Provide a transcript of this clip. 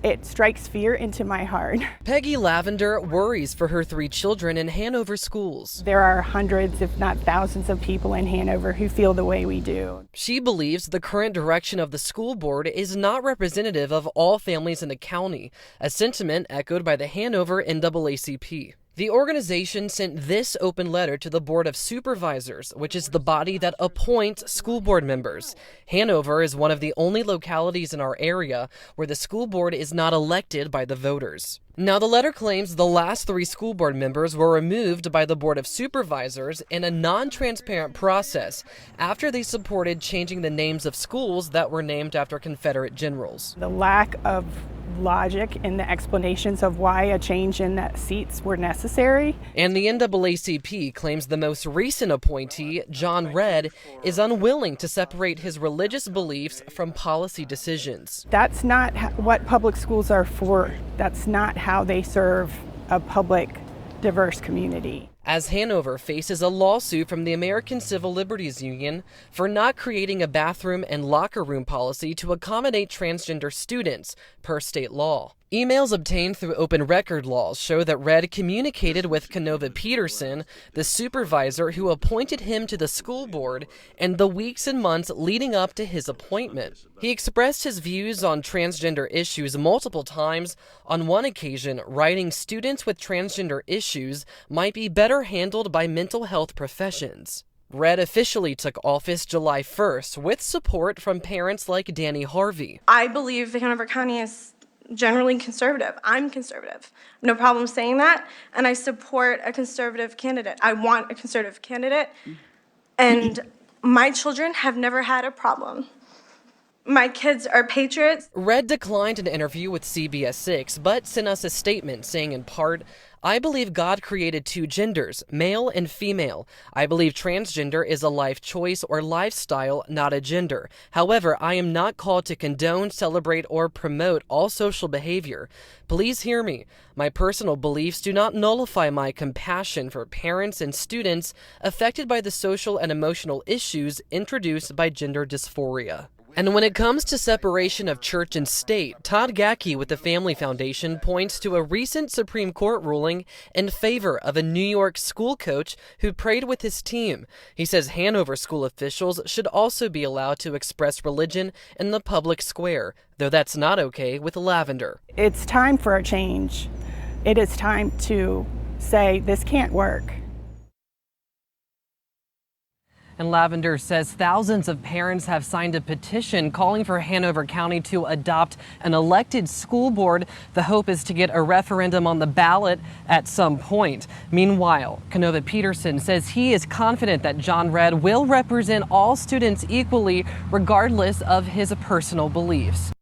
It strikes fear into my heart. Peggy Lavender worries for her 3 children in Hanover schools. There are hundreds, if not thousands, of people in Hanover who feel the way we do. She believes the current direction of the school board is not representative of all families in the county, a sentiment echoed by the Hanover NAACP. The organization sent this open letter to the Board of Supervisors, which is the body that appoints school board members. Hanover is one of the only localities in our area where the school board is not elected by the voters. Now, the letter claims the last 3 school board members were removed by the Board of Supervisors in a non-transparent process after they supported changing the names of schools that were named after Confederate generals. The lack of logic in the explanations of why a change in the seats were necessary. And the NAACP claims the most recent appointee, John Redd, is unwilling to separate his religious beliefs from policy decisions. That's not what public schools are for. That's not how they serve a public, diverse community. As Hanover faces a lawsuit from the American Civil Liberties Union for not creating a bathroom and locker room policy to accommodate transgender students per state law. Emails obtained through open record laws show that Redd communicated with Hanover Peterson, the supervisor who appointed him to the school board, in the weeks and months leading up to his appointment. He expressed his views on transgender issues multiple times, on one occasion writing students with transgender issues might be better handled by mental health professions. Redd officially took office July 1st with support from parents like Danny Harvey. I believe Hanover County is generally conservative. I'm conservative. No problem saying that. And I support a conservative candidate. I want a conservative candidate. And my children have never had a problem. My kids are patriots. Redd declined an interview with CBS 6, but sent us a statement saying in part, "I believe God created 2 genders, male and female. I believe transgender is a life choice or lifestyle, not a gender. However, I am not called to condone, celebrate, or promote all social behavior. Please hear me. My personal beliefs do not nullify my compassion for parents and students affected by the social and emotional issues introduced by gender dysphoria." And when it comes to separation of church and state, Todd Gackey with the Family Foundation points to a recent Supreme Court ruling in favor of a New York school coach who prayed with his team. He says Hanover school officials should also be allowed to express religion in the public square, though that's not okay with Lavender. It's time for a change. It is time to say this can't work. And Lavender says thousands of parents have signed a petition calling for Hanover County to adopt an elected school board. The hope is to get a referendum on the ballot at some point. Meanwhile, Hanover Peterson says he is confident that John Redd will represent all students equally, regardless of his personal beliefs.